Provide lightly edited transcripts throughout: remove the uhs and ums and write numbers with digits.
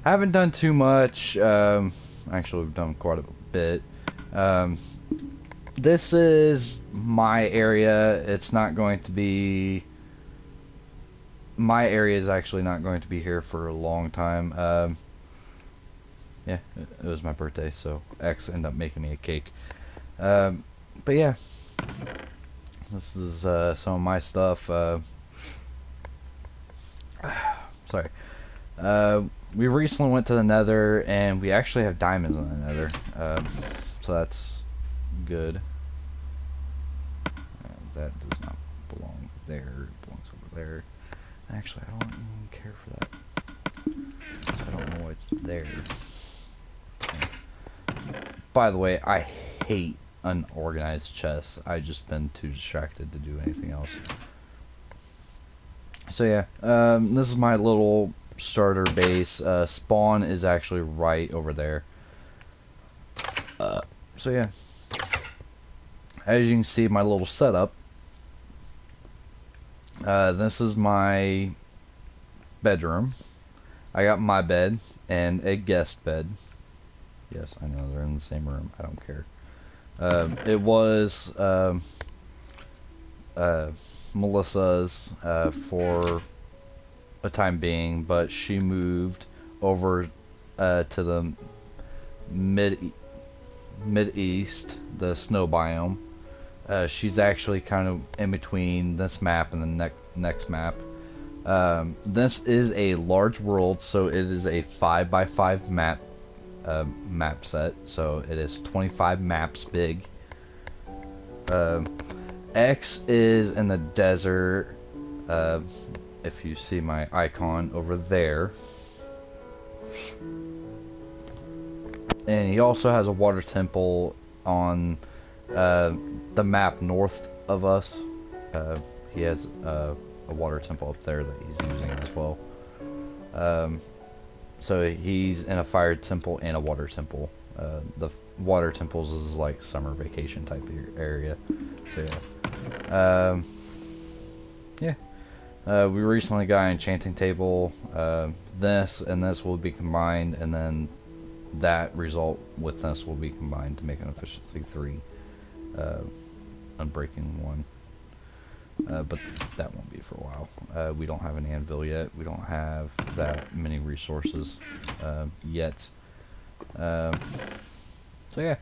Haven't done too much. Actually, we've done quite a bit. Um, this is my area. It's not going to be. My area is actually not going to be here for a long time. Yeah, it was my birthday, so X ended up making me a cake. Um, but yeah, this is some of my stuff. Sorry. We recently went to the Nether, and we actually have diamonds in the Nether, so that's good. That does not belong there. It belongs over there. Actually, I don't even care for that. I don't know what's there. By the way, I hate unorganized chests. I've just been too distracted to do anything else. So yeah, this is my little starter base. Spawn is actually right over there. So yeah, as you can see, my little setup. This is my bedroom. I got my bed and a guest bed. Yes, I know they're in the same room. I don't care. It was Melissa's for a time being, but she moved over to the mid east, the snow biome. She's actually kind of in between this map and the next map. This is a large world, so it is a 5x5 map set. So it is 25 maps big. X is in the desert. If you see my icon over there. And he also has a water temple on the map north of us. He has a water temple up there that he's using as well. So he's in a fire temple and a water temple. The water temples is like summer vacation type area. So yeah. We recently got an enchanting table. This and this will be combined, and then that result with this will be combined to make an efficiency 3, unbreaking 1. But that won't be for a while. We don't have an anvil yet. We don't have that many resources yet. So yeah.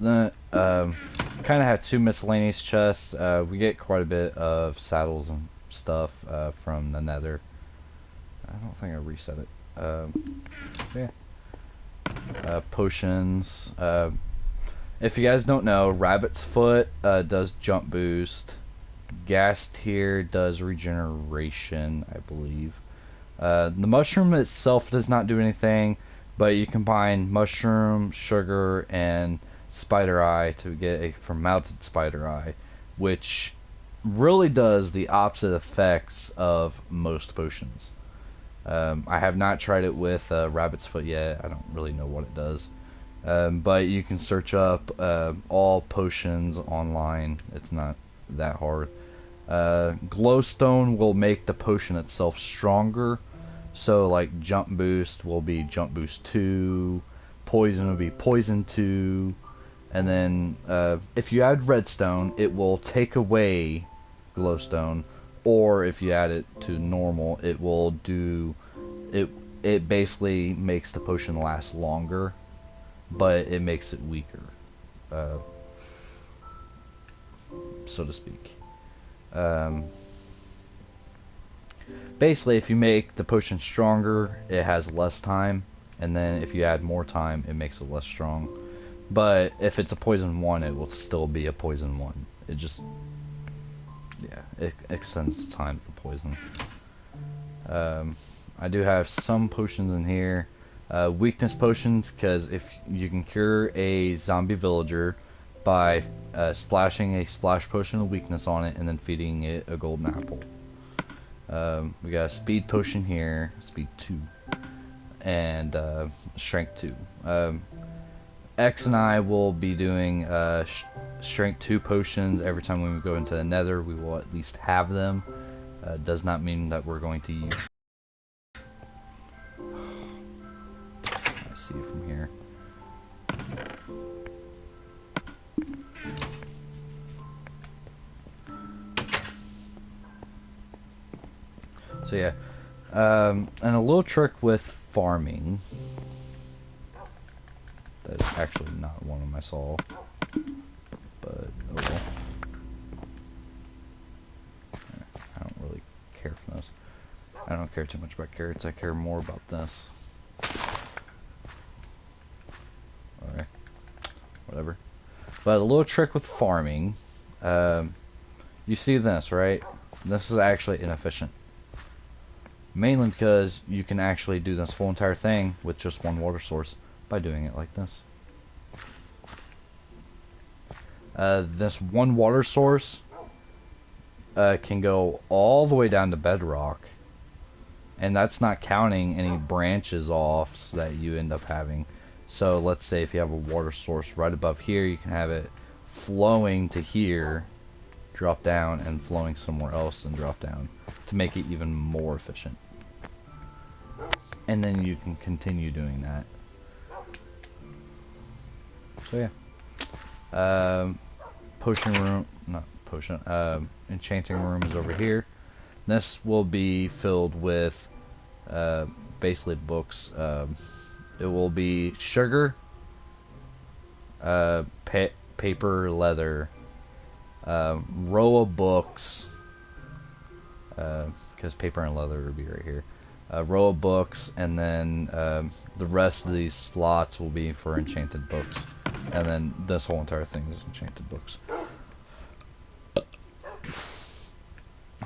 Then kind of have 2 miscellaneous chests. We get quite a bit of saddles and stuff from the Nether. I don't think I reset it. Yeah. Potions. If you guys don't know, Rabbit's Foot does jump boost. Gas Tier does regeneration, I believe. The mushroom itself does not do anything, but you combine mushroom, sugar, and spider eye to get a fermented spider eye, which really does the opposite effects of most potions. I have not tried it with Rabbit's Foot yet. I don't really know what it does. But you can search up all potions online. It's not that hard. Glowstone will make the potion itself stronger. So like jump boost will be jump boost 2. Poison will be poison 2. And then if you add redstone, it will take away glowstone. Or if you add it to normal, it will do it. It basically makes the potion last longer, but it makes it weaker, so to speak. Basically, if you make the potion stronger, it has less time, and then if you add more time, it makes it less strong. But if it's a poison 1, it will still be a poison 1. It just, yeah, it extends the time of the poison. I do have some potions in here. Weakness potions, because if you can cure a zombie villager by splashing a splash potion of weakness on it and then feeding it a golden apple. We got a speed potion here, speed 2, and strength 2. X and I will be doing strength 2 potions every time we go into the Nether. We will at least have them. Does not mean that we're going to use. can't see it from here. So yeah, and a little trick with farming. That's actually not one of them I saw, but oh well. I don't really care for this. I don't care too much about carrots. I care more about this. Okay, whatever. But a little trick with farming. You see this, right? This is actually inefficient. Mainly because you can actually do this whole entire thing with just one water source by doing it like this. This one water source can go all the way down to bedrock, and that's not counting any branches off that you end up having. So let's say if you have a water source right above here, you can have it flowing to here, drop down, and flowing somewhere else and drop down to make it even more efficient. And then you can continue doing that. So yeah. Potion room, not potion, enchanting room is over here. This will be filled with basically books. It will be sugar, paper, leather, row of books, because paper and leather will be right here. A row of books, and then the rest of these slots will be for enchanted books, and then this whole entire thing is enchanted books.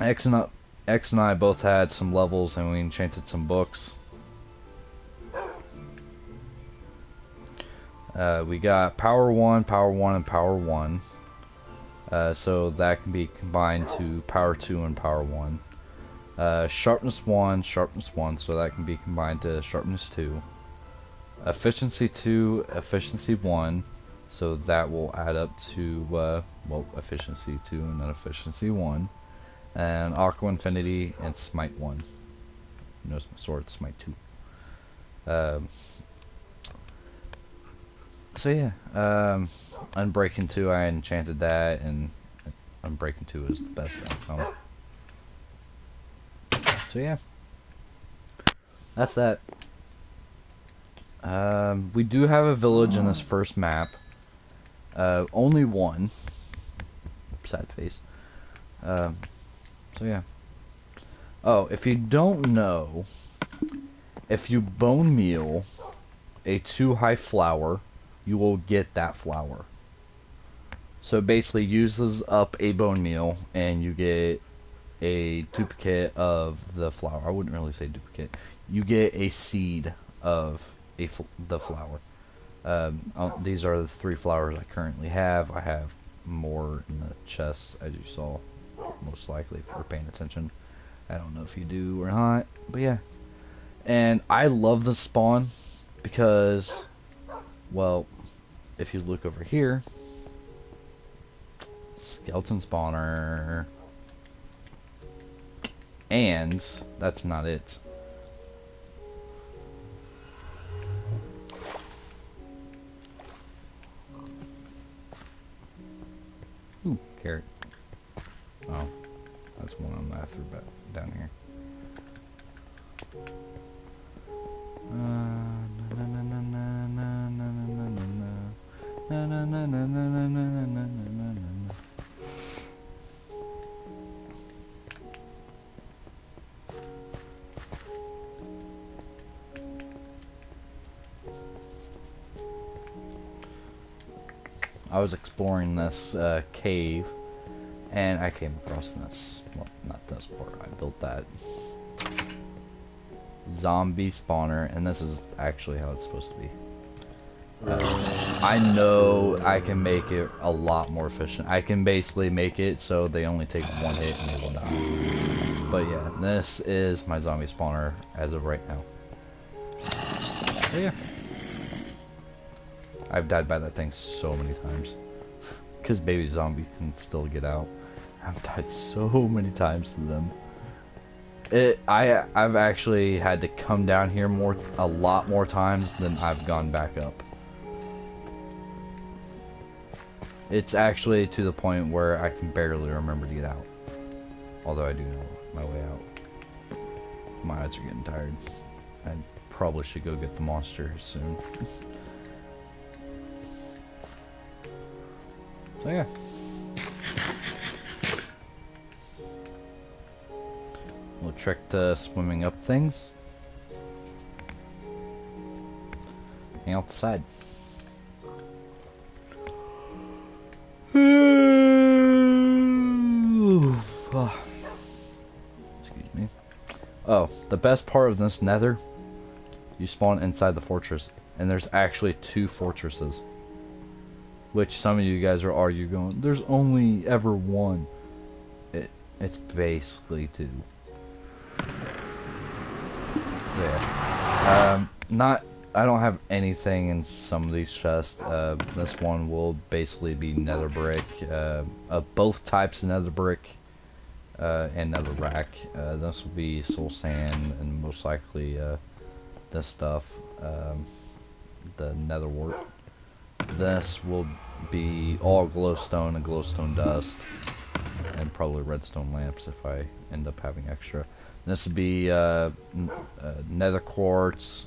X and I both had some levels, and we enchanted some books. We got Power 1, and Power 1. So that can be combined to Power 2 and Power 1. Sharpness 1, so that can be combined to Sharpness 2. Efficiency 2, Efficiency 1, so that will add up to, well, Efficiency 2 and then Efficiency 1. And Aqua Infinity and Smite 1. You notice my sword, Smite 2. So yeah, Unbreaking 2, I enchanted that, and Unbreaking 2 is the best outcome. So yeah, that's that. We do have a village in this first map. Only one. Sad face. So yeah. Oh, if you don't know, if you bone meal a 2-high flower, you will get that flower. So it basically uses up a bone meal, and you get a duplicate of the flower. I wouldn't really say duplicate. You get a seed of the flower. These are the 3 flowers I currently have. I have more in the chest, as you saw, most likely, if you're paying attention. I don't know if you do or not, but yeah. And I love the spawn because, well, if you look over here, skeleton spawner. And that's not it. Ooh, carrot. Oh, that's one I threw back down here. I was exploring this cave, and I came across this. Well, not this part. I built that zombie spawner, and this is actually how it's supposed to be. I know I can make it a lot more efficient. I can basically make it so they only take 1 hit and they will die. But yeah, this is my zombie spawner as of right now. So yeah. I've died by that thing so many times. Because baby zombie can still get out. I've died so many times to them. I've actually had to come down here a lot more times than I've gone back up. It's actually to the point where I can barely remember to get out. Although I do know my way out. My eyes are getting tired. I probably should go get the monster soon. So yeah. We'll trick to swimming up things. Hang out the side. Excuse me. Oh, the best part of this nether, you spawn inside the fortress, and there's actually 2 fortresses. Which some of you guys are arguing, going, there's only ever one. It's basically 2. Yeah. I don't have anything in some of these chests. This one will basically be nether brick, both types of nether brick, and nether rack. This will be soul sand, and most likely this stuff, the nether wart. This will be all glowstone and glowstone dust, and probably redstone lamps if I end up having extra. This would be nether quartz,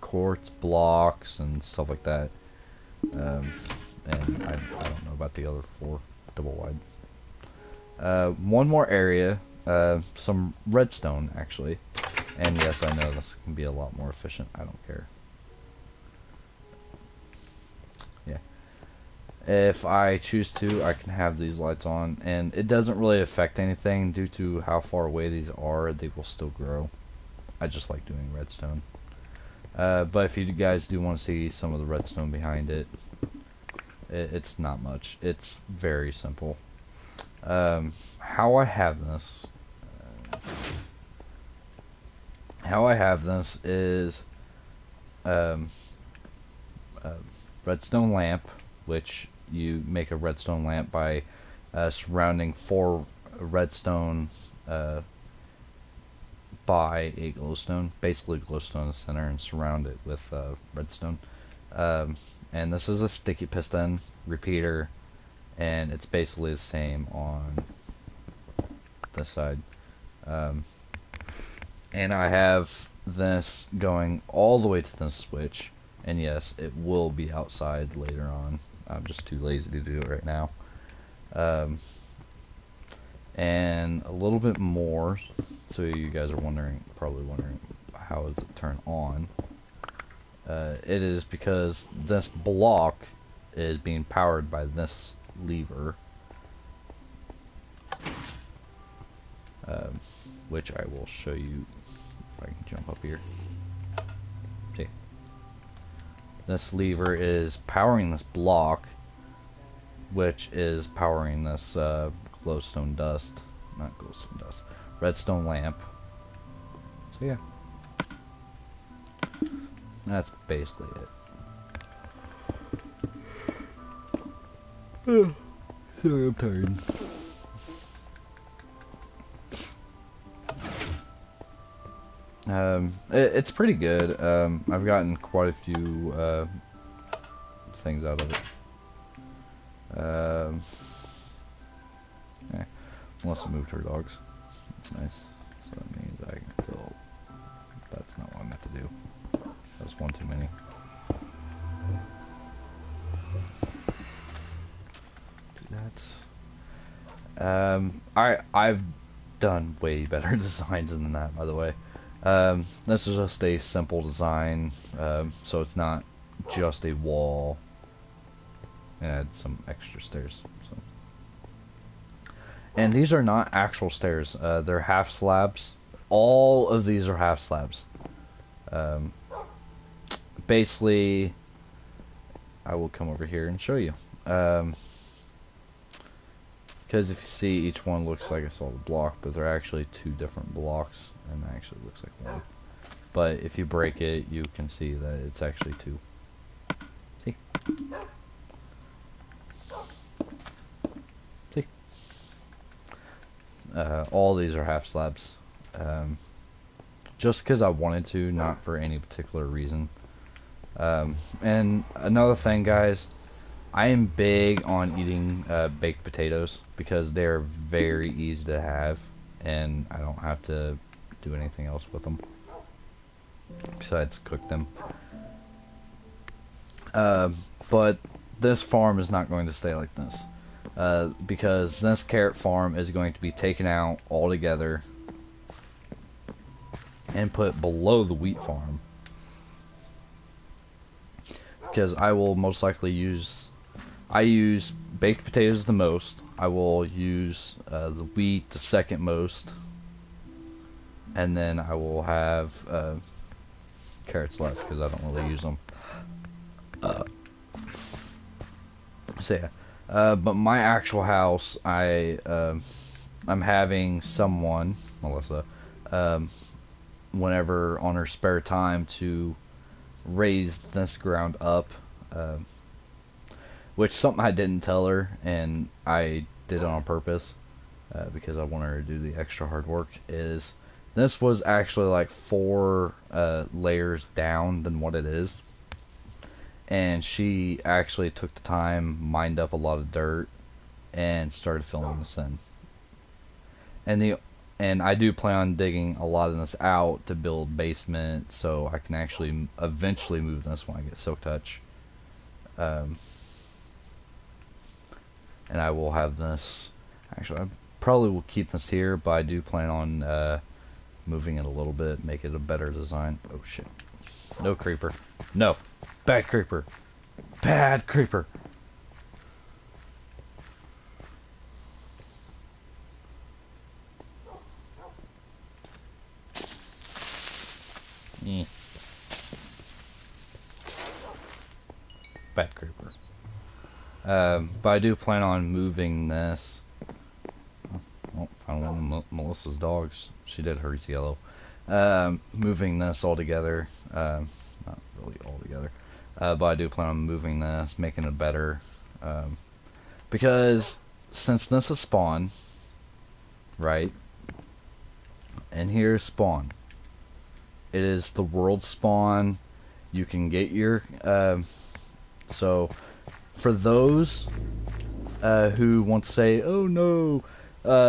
quartz blocks, and stuff like that. And I don't know about the other 4 double wide. One more area, some redstone actually. And yes, I know this can be a lot more efficient. I don't care. Yeah. If I choose to, I can have these lights on, and it doesn't really affect anything due to how far away these are. They will still grow. I just like doing redstone. But if you guys do want to see some of the redstone behind it, it's not much. It's very simple. How I have this is redstone lamp, which you make a redstone lamp by surrounding 4 redstone by a glowstone, basically glowstone in the center, and surround it with redstone. And this is a sticky piston repeater, and it's basically the same on this side. And I have this going all the way to the switch, and yes, it will be outside later on. I'm just too lazy to do it right now. And a little bit more, so you guys are probably wondering, how does it turn on? It is because this block is being powered by this lever, which I will show you if I can jump up here. See, this lever is powering this block, which is powering this glowstone dust, not glowstone dust, redstone lamp. So yeah, that's basically it. Sorry, I'm tired. It's pretty good. I've gotten quite a few things out of it. Yeah. Unless I moved her dogs. That's nice. So that means I can fill. That's not what I meant to do. That was one too many. I've done way better designs than that, by the way. This is just a simple design, so it's not just a wall. And add some extra stairs. So. And these are not actual stairs. They're half slabs. All of these are half slabs. Basically, I will come over here and show you. Because if you see, each one looks like a solid block, but they're actually 2 different blocks, and it actually looks like one. But if you break it, you can see that it's actually 2. See? See? All these are half slabs. just because I wanted to, not for any particular reason. And another thing, guys, I am big on eating baked potatoes because they're very easy to have, and I don't have to do anything else with them besides cook them. But this farm is not going to stay like this, because this carrot farm is going to be taken out altogether and put below the wheat farm, because I will most likely I use baked potatoes the most. I will use the wheat the second most, and then I will have carrots less because I don't really use them. So yeah, but my actual house, I'm having someone, Melissa, whenever on her spare time, to raise this ground up, which something I didn't tell her, and I did it on purpose, because I want her to do the extra hard work. Is this was actually like 4 layers down than what it is, and she actually took the time, mined up a lot of dirt, and started filling this in. And I do plan on digging a lot of this out to build basement, so I can actually eventually move this when I get Silk Touch. And I will have this. Actually, I probably will keep this here, but I do plan on moving it a little bit, make it a better design. Oh shit! No creeper. No, bad creeper. Bad creeper. Bad creeper. But I do plan on moving this. Oh, found one of Melissa's dogs. She did hers yellow. Moving this all together. Not really all together. But I do plan on moving this, making it better. Because since this is spawn, right? And here's spawn. It is the world spawn. You can get your... so, for those who want to say, oh no,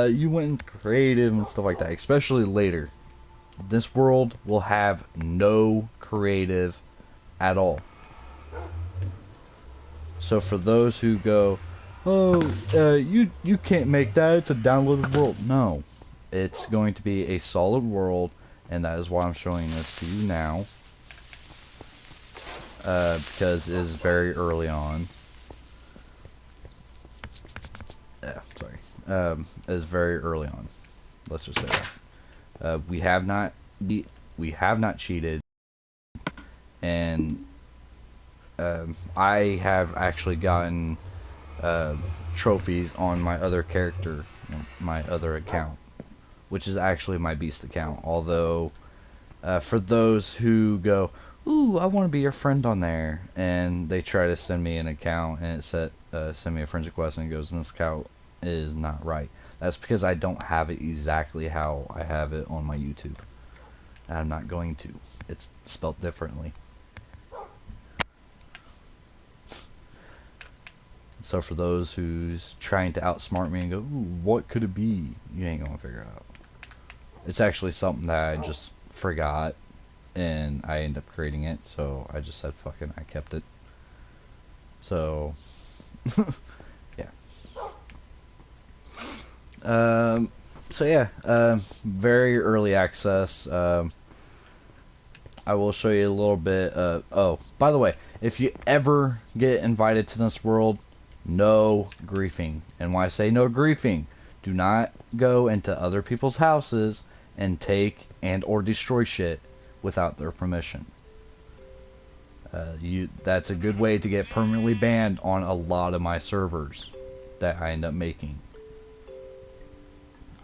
you went creative and stuff like that, especially later, this world will have no creative at all. So for those who go, oh, you can't make that, it's a downloaded world. No, it's going to be a solid world, and that is why I'm showing this to you now. Because it is very early on. Yeah, sorry. It is very early on. Let's just say that. We have not cheated, and I have actually gotten trophies on my other character, my other account, which is actually my beast account. Although, for those who go, ooh, I want to be your friend on there, and they try to send me an account, and it send me a friend request, and it goes, this account is not right. That's because I don't have it exactly how I have it on my YouTube. And I'm not going to. It's spelt differently. So for those who's trying to outsmart me and go, ooh, what could it be? You ain't gonna figure it out. It's actually something that I just forgot, and I end up creating it, so I just said fucking, I kept it. So, yeah. So yeah, very early access. I will show you a little bit. Oh, by the way, if you ever get invited to this world, no griefing. And when I say no griefing, do not go into other people's houses and take and or destroy shit without their permission. That's a good way to get permanently banned on a lot of my servers that I end up making.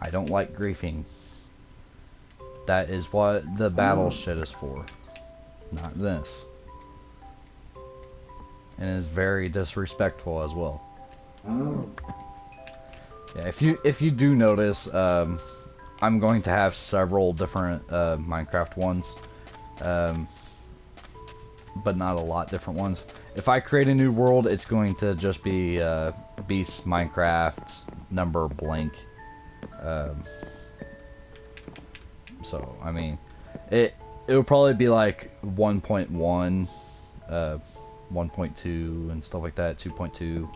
I don't like griefing. That is what the battle shit is for, not this. And it's very disrespectful as well. Yeah, if you do notice, I'm going to have several different Minecraft ones, but not a lot different ones. If I create a new world, it's going to just be Beast Minecraft's number blank. So I mean, it would probably be like 1.1, 1.2, and stuff like that. 2.2.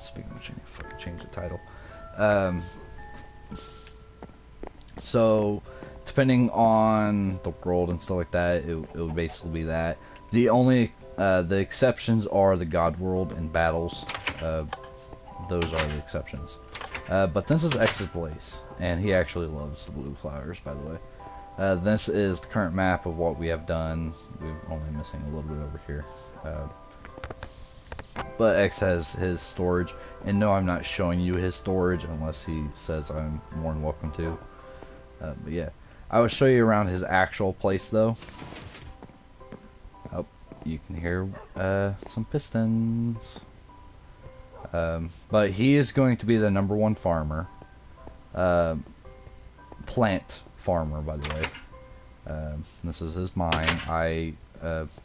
Speaking of which, I need to fucking change the title. So, depending on the world and stuff like that, it would basically be that. The only the exceptions are the God World and battles. Those are the exceptions. But this is X's place, and he actually loves the blue flowers, by the way. This is the current map of what we have done. We're only missing a little bit over here. But X has his storage, and no, I'm not showing you his storage unless he says I'm more than welcome to. But yeah, I will show you around his actual place, though. Oh, you can hear some pistons. But he is going to be the #1 farmer. Plant farmer, by the way. This is his mine. I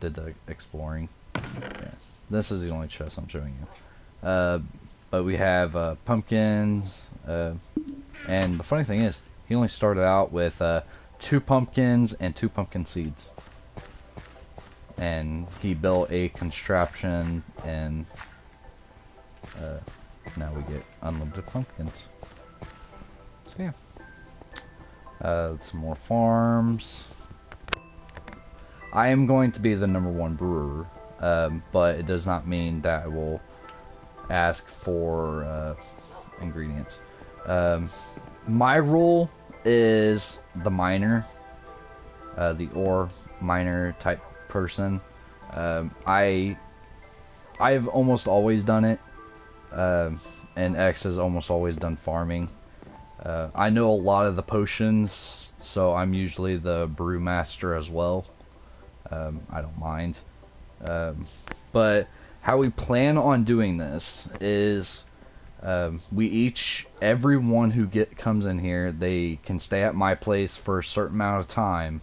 did the exploring. Yeah. This is the only chest I'm showing you. But we have pumpkins. And the funny thing is, he only started out with 2 pumpkins and 2 pumpkin seeds. And he built a contraption, and now we get unlimited pumpkins. So yeah. Some more farms. I am going to be the #1 brewer, but it does not mean that I will ask for ingredients. My role is the miner, the ore miner type person. I've almost always done it, and X has almost always done farming. I know a lot of the potions, so I'm usually the brewmaster as well. I don't mind. But how we plan on doing this is everyone who comes in here, they can stay at my place for a certain amount of time,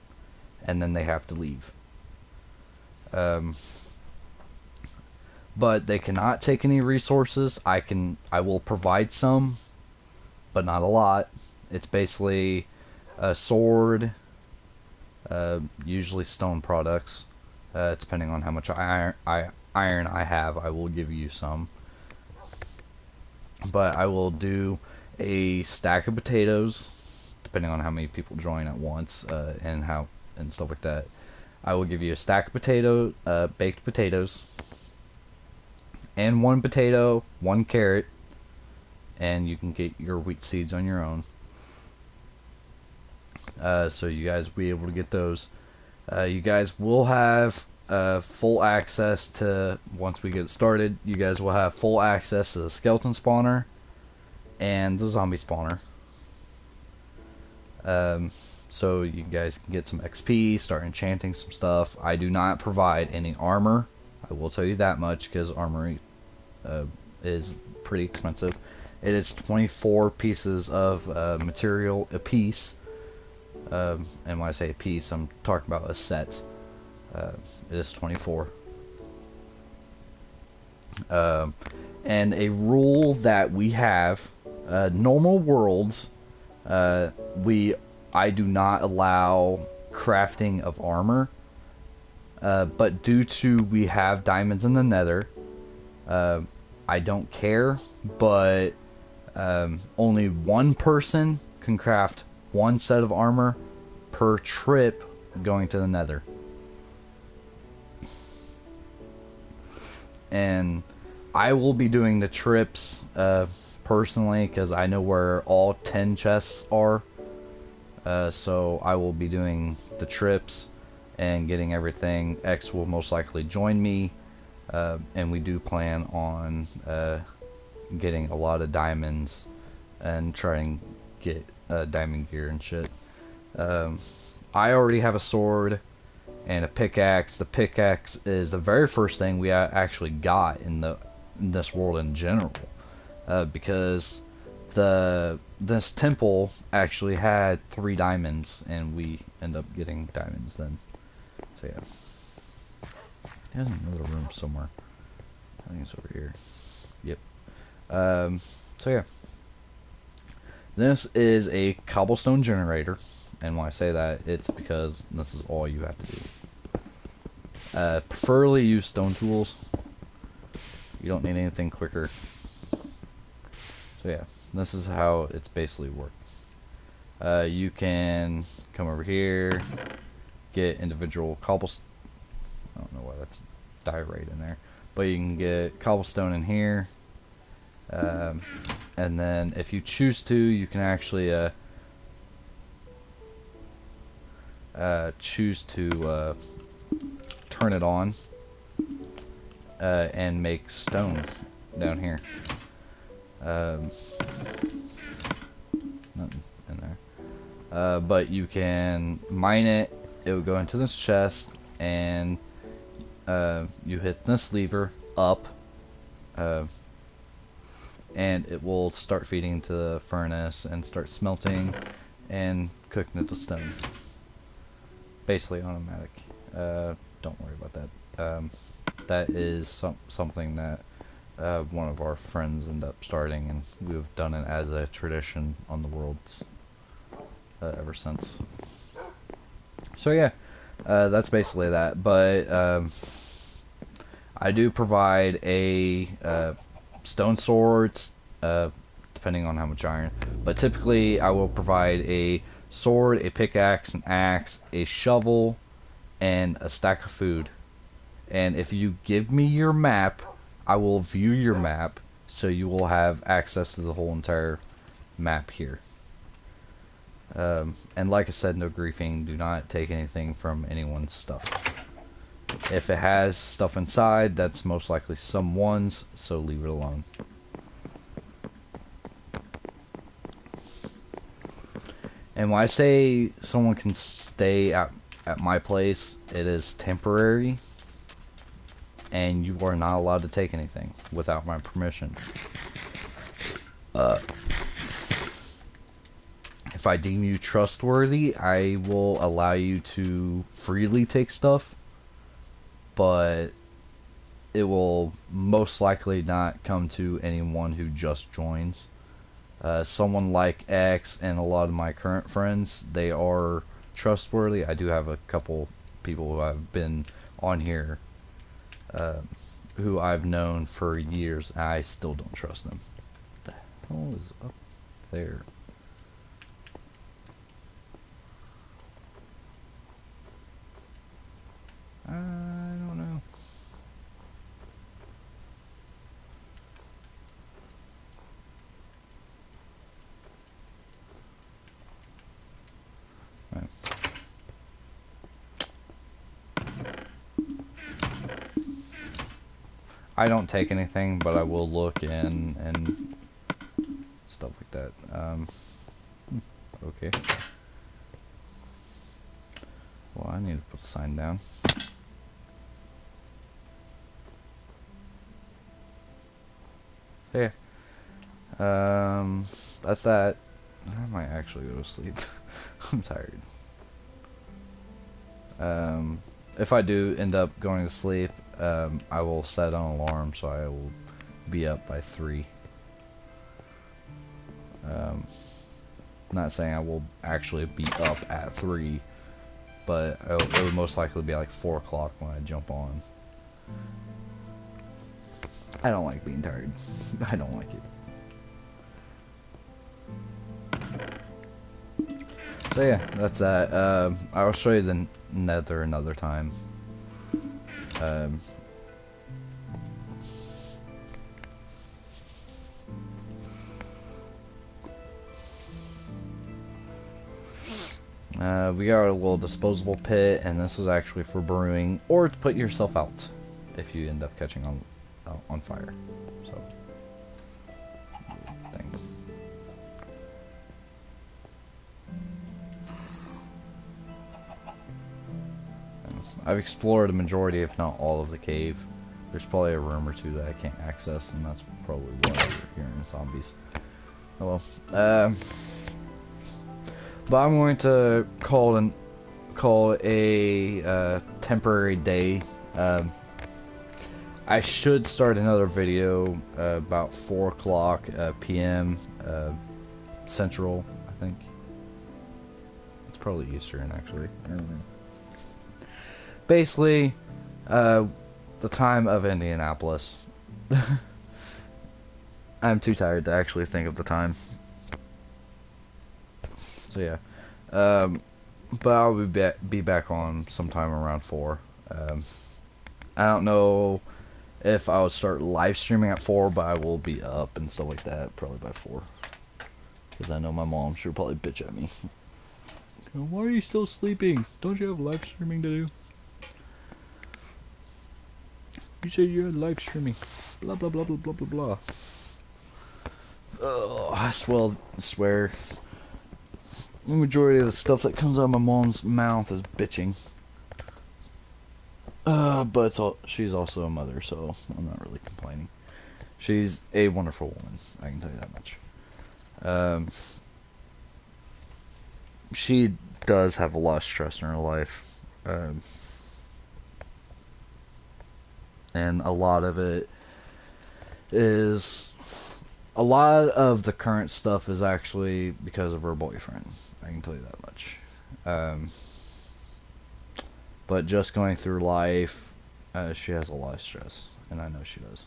and then they have to leave. But they cannot take any resources. I will provide some, but not a lot. It's basically a sword, usually stone products. Depending on how much iron I have, I will give you some. But I will do a stack of potatoes, depending on how many people join at once, and stuff like that. I will give you a stack of baked potatoes, and 1 potato, 1 carrot, and you can get your wheat seeds on your own. So you guys will be able to get those. You guys will have full access to, once we get started, you guys will have full access to the skeleton spawner and the zombie spawner. So you guys can get some XP, start enchanting some stuff. I do not provide any armor. I will tell you that much, because armor is pretty expensive. It is 24 pieces of material a piece. And when I say a piece, I'm talking about a set. It is 24. And a rule that we have, normal worlds, I do not allow crafting of armor. But due to we have diamonds in the nether, I don't care, but only 1 person can craft 1 set of armor per trip going to the nether. And I will be doing the trips personally, because I know where all 10 chests are. So I will be doing the trips and getting everything. X will most likely join me, and we do plan on getting a lot of diamonds and trying to get diamond gear and shit. I already have a sword and a pickaxe. The pickaxe is the very first thing we actually got in this world in general, because the this temple actually had 3 diamonds, and we end up getting diamonds then. So yeah. There's another room somewhere. I think it's over here. Yep. So yeah. This is a cobblestone generator, and when I say that, it's because this is all you have to do. Preferably use stone tools. You don't need anything quicker. So yeah, this is how it's basically worked. You can come over here, get individual cobblestone. I don't know why that's diorite in there, but you can get cobblestone in here. And then if you choose to, you can actually choose to turn it on and make stone down here. Nothing in there. But you can mine it. It will go into this chest, and you hit this lever up, and it will start feeding into the furnace and start smelting and cooking it to stone. Basically automatic. Don't worry about that. That is something that one of our friends ended up starting, and we've done it as a tradition on the worlds ever since. So yeah, that's basically that. But I do provide a stone swords, depending on how much iron. But typically, I will provide a sword, a pickaxe, an axe, a shovel, and a stack of food. And if you give me your map, I will view your map, so you will have access to the whole entire map here. And like I said, no griefing. Do not take anything from anyone's stuff. If it has stuff inside, that's most likely someone's, so leave it alone. And when I say someone can stay at my place, it is temporary, and you are not allowed to take anything without my permission. If I deem you trustworthy, I will allow you to freely take stuff, but it will most likely not come to anyone who just joins. Someone like X and a lot of my current friends, they are trustworthy. I do have a couple people who have been on here who I've known for years. I still don't trust them. What the hell is up there? I don't know. Right. I don't take anything, but I will look in and stuff like that. Okay. Well, I need to put a sign down. Yeah. That's that. I might actually go to sleep. I'm tired. If I do end up going to sleep, I will set an alarm so I will be up by 3. Not saying I will actually be up at 3, but it would most likely be like 4 o'clock when I jump on. I don't like being tired. I don't like it. So yeah, that's that. I'll show you the nether another time. We got a little disposable pit, and this is actually for brewing, or to put yourself out if you end up catching on fire. So, thing. I've explored a majority, if not all, of the cave. There's probably a room or two that I can't access, and that's probably why you're hearing zombies. Oh well. But I'm going to call a temporary day. I should start another video about 4 o'clock p.m. Central, I think. It's probably Eastern, actually. I don't know. Basically, the time of Indianapolis. I'm too tired to actually think of the time. So yeah. But I'll be back on sometime around 4. I don't know if I would start live streaming at 4, but I will be up and stuff like that probably by 4. Because I know my mom, she'll probably bitch at me. Why are you still sleeping? Don't you have live streaming to do? You said you had live streaming. Blah blah blah blah blah blah blah. Oh, I swear. The majority of the stuff that comes out of my mom's mouth is bitching. But she's also a mother, so I'm not really complaining. She's a wonderful woman, I can tell you that much. She does have a lot of stress in her life. And a lot of it is... A lot of the current stuff is actually because of her boyfriend. I can tell you that much. But just going through life, she has a lot of stress, and I know she does.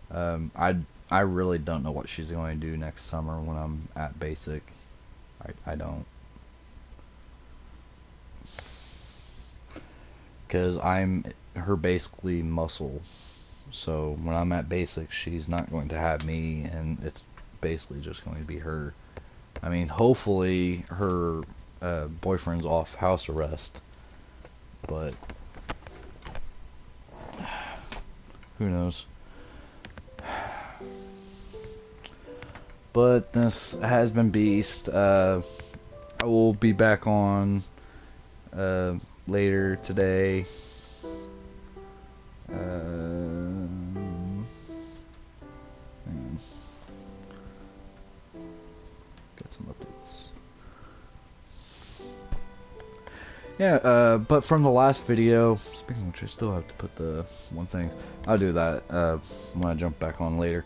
I really don't know what she's going to do next summer when I'm at basic. I don't. Because I'm her basically muscle. So when I'm at basic, she's not going to have me, and it's basically just going to be her. I mean, hopefully her boyfriend's off house arrest, but who knows. But this has been Beast. I will be back on later today. Get some updates. Yeah, but from the last video, speaking of which, I still have to put the one thing. I'll do that when I jump back on later.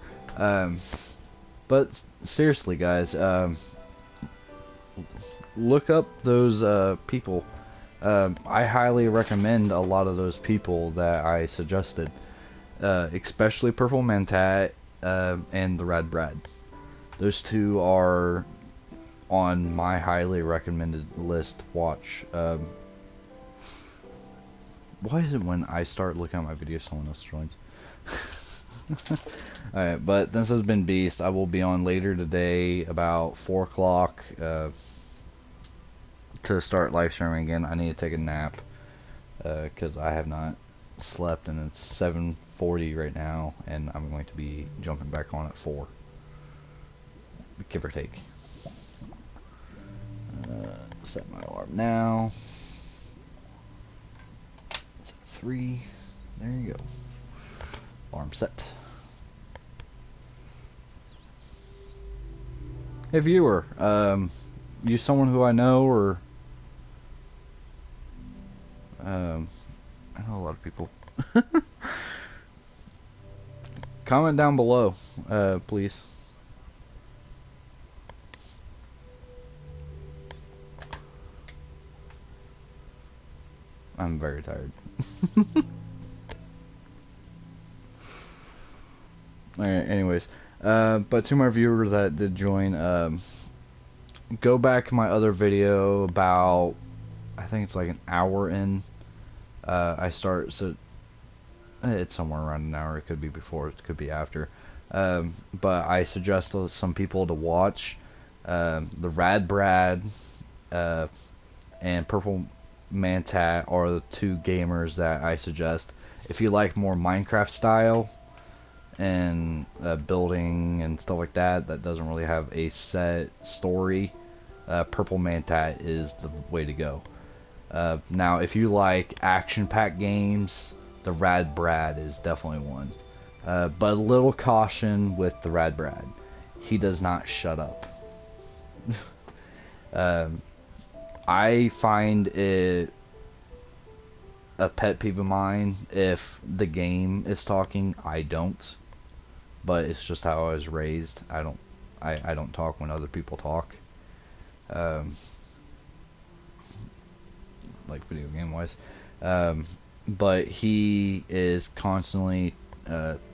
But seriously, guys, look up those people. I highly recommend a lot of those people that I suggested, especially Purple Mantat and the Rad Brad. Those two are on my highly recommended list to watch. Why is it when I start looking at my videos, someone else joins? Alright, but this has been Beast. I will be on later today about 4 o'clock to start live streaming again. I need to take a nap because I have not slept, and it's 7:40 right now, and I'm going to be jumping back on at 4, give or take. Set my alarm now. It's at 3. There you go. Alarm set. Hey viewer, you someone who I know, or I know a lot of people. Comment down below, please. I'm very tired. Alright, anyways. But to my viewers that did join, go back to my other video about, I think it's like an hour in. So it's somewhere around an hour. It could be before, it could be after. But I suggest some people to watch the Rad Brad and Purple Mantat are the two gamers that I suggest. If you like more Minecraft style and building and stuff like that, that doesn't really have a set story, Purple Mantat is the way to go. Now, if you like action-packed games, the Rad Brad is definitely one. But a little caution with the Rad Brad. he does not shut up. I find it a pet peeve of mine if the game is talking. I don't, but it's just how I was raised. I don't talk when other people talk. Like video game wise. But he is constantly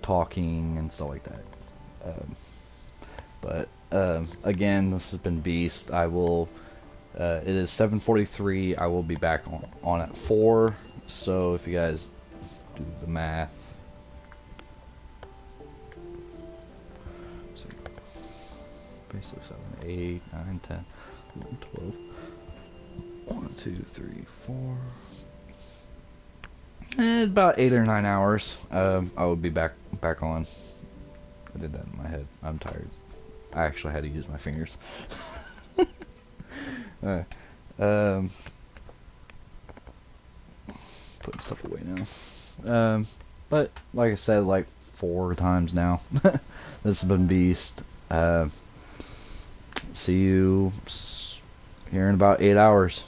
talking and stuff like that. Again, this has been Beast. I will. It is 7:43. I will be back on at 4. So if you guys do the math, so basically 7, 8, 9, 10, 11, 12. 1, 2, 3, 4. About 8 or 9 hours. I will be back on. I did that in my head. I'm tired. I actually had to use my fingers. Putting stuff away now. But like I said, like 4 times now. This has been Beast. See you here in about 8 hours.